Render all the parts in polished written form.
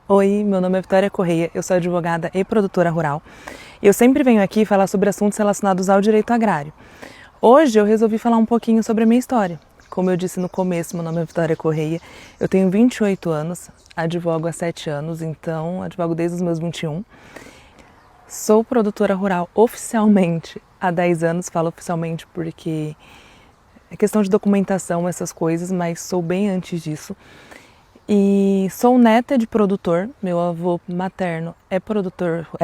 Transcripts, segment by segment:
Oi, meu nome é Vitória Correia, eu sou advogada e produtora rural. Eu sempre venho aqui falar sobre assuntos relacionados ao direito agrário. Hoje eu resolvi falar um pouquinho sobre a minha história. Como eu disse no começo, meu nome é Vitória Correia, eu tenho 28 anos, advogo há 7 anos, então advogo desde os meus 21. Sou produtora rural oficialmente há 10 anos, falo oficialmente porque é questão de documentação, essas coisas, mas sou bem antes disso. E sou neta de produtor, meu avô materno era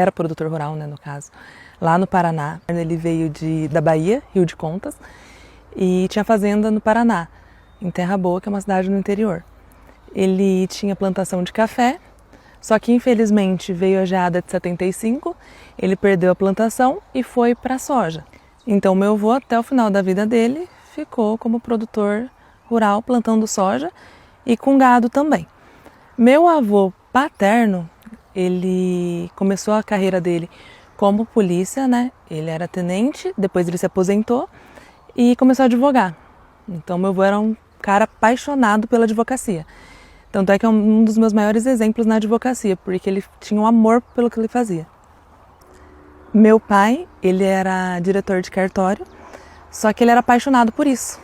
produtor rural, né, no caso, lá no Paraná. Ele veio da Bahia, Rio de Contas, e tinha fazenda no Paraná, em Terra Boa, que é uma cidade no interior. Ele tinha plantação de café, só que infelizmente veio a geada de 75, ele perdeu a plantação e foi para a soja. Então meu avô, até o final da vida dele, ficou como produtor rural, plantando soja, e com gado também. Meu avô paterno, ele começou a carreira dele como polícia, né? Ele era tenente, depois ele se aposentou e começou a advogar. Então meu avô era um cara apaixonado pela advocacia. Tanto é que é um dos meus maiores exemplos na advocacia, porque ele tinha um amor pelo que ele fazia. Meu pai, ele era diretor de cartório, só que ele era apaixonado por isso.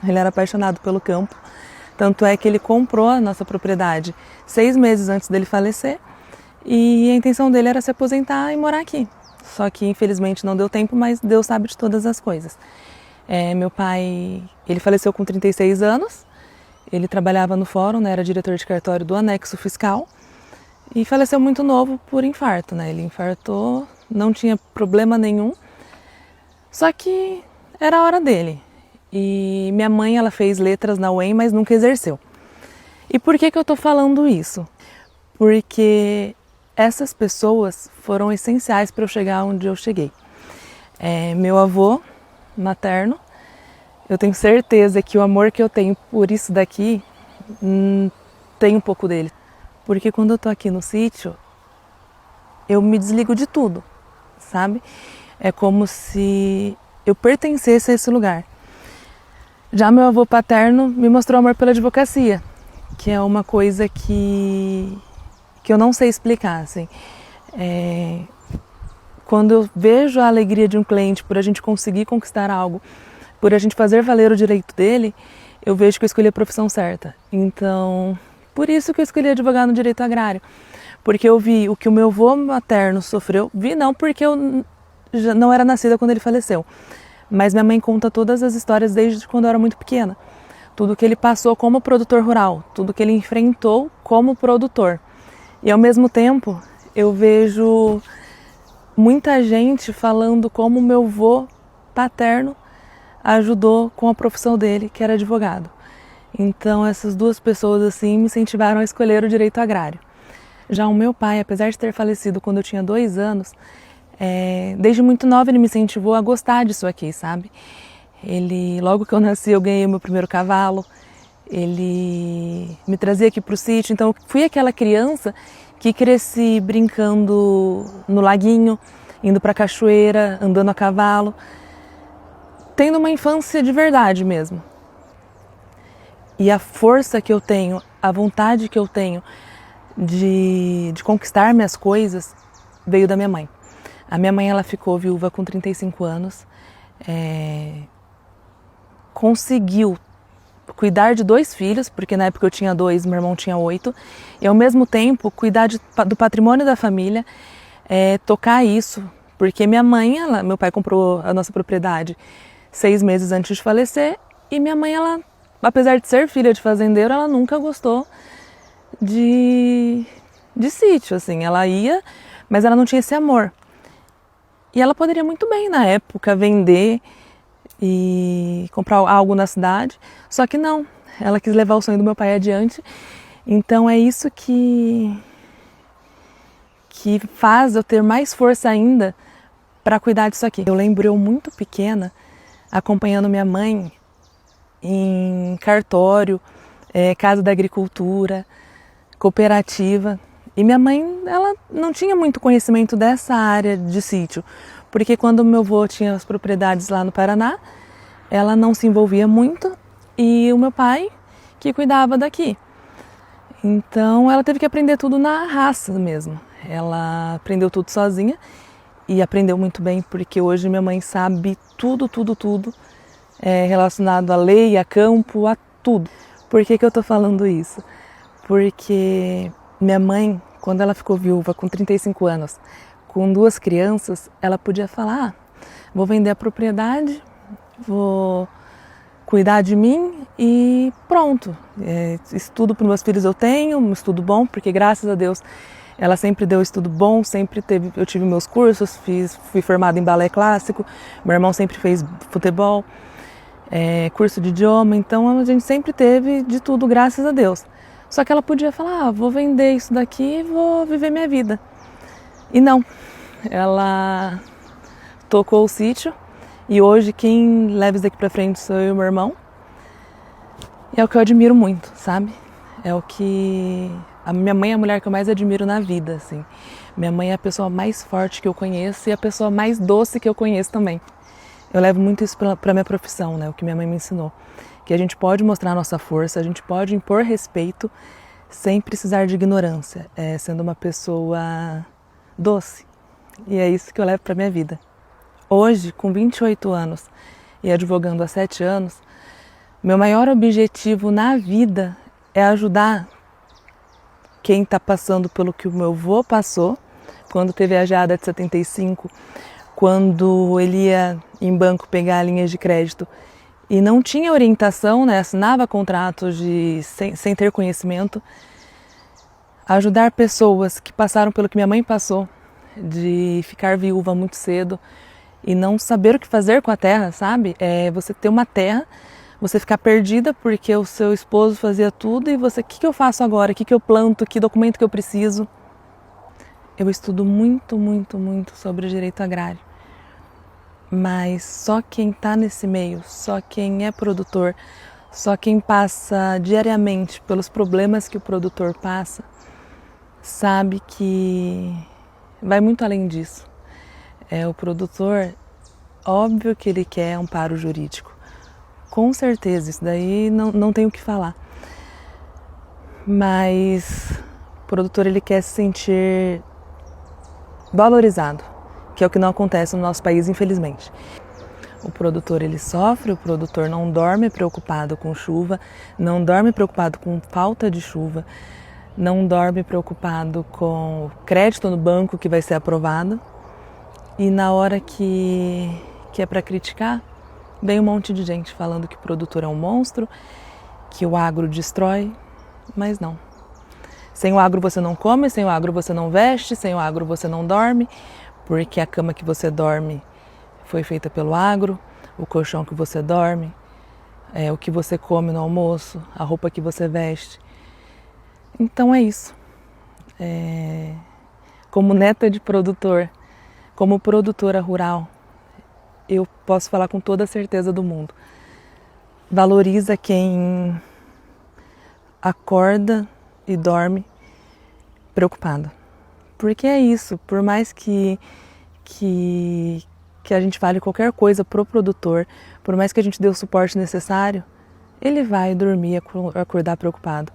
Ele era apaixonado pelo campo. Tanto é que ele comprou a nossa propriedade 6 meses antes dele falecer e a intenção dele era se aposentar e morar aqui. Só que infelizmente não deu tempo, mas Deus sabe de todas as coisas. Meu pai, ele faleceu com 36 anos, ele trabalhava no fórum, né, era diretor de cartório do anexo fiscal e faleceu muito novo por infarto, né? Ele infartou, não tinha problema nenhum, só que era a hora dele. E minha mãe, ela fez letras na UEM, mas nunca exerceu. E por que eu estou falando isso? Porque essas pessoas foram essenciais para eu chegar onde eu cheguei. Meu avô materno, eu tenho certeza que o amor que eu tenho por isso daqui tem um pouco dele. Porque quando eu estou aqui no sítio, eu me desligo de tudo, sabe? É como se eu pertencesse a esse lugar. Já meu avô paterno me mostrou amor pela advocacia, que é uma coisa que eu não sei explicar, assim. Quando eu vejo a alegria de um cliente por a gente conseguir conquistar algo, por a gente fazer valer o direito dele, eu vejo que eu escolhi a profissão certa. Então, por isso que eu escolhi advogar no direito agrário. Porque eu vi o que o meu avô materno sofreu, vi não porque eu já não era nascida quando ele faleceu, mas minha mãe conta todas as histórias desde quando eu era muito pequena. Tudo que ele passou como produtor rural, tudo que ele enfrentou como produtor. E ao mesmo tempo, eu vejo muita gente falando como meu avô paterno ajudou com a profissão dele, que era advogado. Então essas duas pessoas assim me incentivaram a escolher o direito agrário. Já o meu pai, apesar de ter falecido quando eu tinha 2 anos, desde muito nova ele me incentivou a gostar disso aqui, sabe? Logo que eu nasci, eu ganhei o meu primeiro cavalo, ele me trazia aqui para o sítio, então eu fui aquela criança que cresci brincando no laguinho, indo para a cachoeira, andando a cavalo, tendo uma infância de verdade mesmo. E a força que eu tenho, a vontade que eu tenho de conquistar minhas coisas veio da minha mãe. A minha mãe, ela ficou viúva com 35 anos, conseguiu cuidar de 2 filhos, porque na época eu tinha 2, meu irmão tinha 8, e ao mesmo tempo cuidar do patrimônio da família, tocar isso, porque minha mãe, meu pai comprou a nossa propriedade 6 meses antes de falecer, e minha mãe, ela, apesar de ser filha de fazendeiro, ela nunca gostou de sítio, assim, ela ia, mas ela não tinha esse amor. E ela poderia muito bem, na época, vender e comprar algo na cidade, só que não, ela quis levar o sonho do meu pai adiante. Então é isso que faz eu ter mais força ainda para cuidar disso aqui. Eu lembro eu muito pequena, acompanhando minha mãe em cartório, casa da agricultura, cooperativa. E minha mãe, ela não tinha muito conhecimento dessa área de sítio, porque quando meu avô tinha as propriedades lá no Paraná, ela não se envolvia muito e o meu pai que cuidava daqui. Então ela teve que aprender tudo na raça mesmo. Ela aprendeu tudo sozinha e aprendeu muito bem, porque hoje minha mãe sabe tudo relacionado à lei, a campo, a tudo. Por que eu tô falando isso? Porque minha mãe, quando ela ficou viúva com 35 anos, com 2 crianças, ela podia falar, vou vender a propriedade, vou cuidar de mim e pronto. Estudo para os meus filhos eu tenho, um estudo bom, porque graças a Deus ela sempre deu estudo bom, eu tive meus cursos, fui formada em balé clássico, meu irmão sempre fez futebol, curso de idioma, então a gente sempre teve de tudo, graças a Deus. Só que ela podia falar, vou vender isso daqui e vou viver minha vida. E não, ela tocou o sítio e hoje quem leva isso daqui pra frente sou eu e meu irmão. E é o que eu admiro muito, sabe? É o que... A minha mãe é a mulher que eu mais admiro na vida, assim. Minha mãe é a pessoa mais forte que eu conheço e a pessoa mais doce que eu conheço também. Eu levo muito isso pra minha profissão, né? O que minha mãe me ensinou. Que a gente pode mostrar a nossa força, a gente pode impor respeito sem precisar de ignorância, sendo uma pessoa doce. E é isso que eu levo pra minha vida. Hoje, com 28 anos e advogando há 7 anos, meu maior objetivo na vida é ajudar quem está passando pelo que o meu avô passou, quando teve a geada de 75, quando ele ia em banco pegar linhas de crédito e não tinha orientação, né, assinava contratos sem ter conhecimento. Ajudar pessoas que passaram pelo que minha mãe passou, de ficar viúva muito cedo e não saber o que fazer com a terra, sabe? Você ter uma terra, você ficar perdida porque o seu esposo fazia tudo e você, o que eu faço agora? O que eu planto? Que documento que eu preciso? Eu estudo muito sobre direito agrário, mas só quem está nesse meio, só quem é produtor, só quem passa diariamente pelos problemas que o produtor passa, sabe que vai muito além disso. O produtor, óbvio que ele quer amparo jurídico. Com certeza, isso daí não tem o que falar. Mas o produtor ele quer se sentir valorizado, que é o que não acontece no nosso país, infelizmente. O produtor ele sofre, o produtor não dorme preocupado com chuva, não dorme preocupado com falta de chuva, não dorme preocupado com crédito no banco que vai ser aprovado. E na hora que é para criticar, vem um monte de gente falando que o produtor é um monstro, que o agro destrói, mas não. Sem o agro você não come, sem o agro você não veste, sem o agro você não dorme, porque a cama que você dorme foi feita pelo agro, o colchão que você dorme, o que você come no almoço, a roupa que você veste. Então é isso. Como neta de produtor, como produtora rural, eu posso falar com toda a certeza do mundo. Valoriza quem acorda e dorme preocupado. Porque é isso, por mais que a gente fale qualquer coisa pro produtor, por mais que a gente dê o suporte necessário, ele vai dormir e acordar preocupado.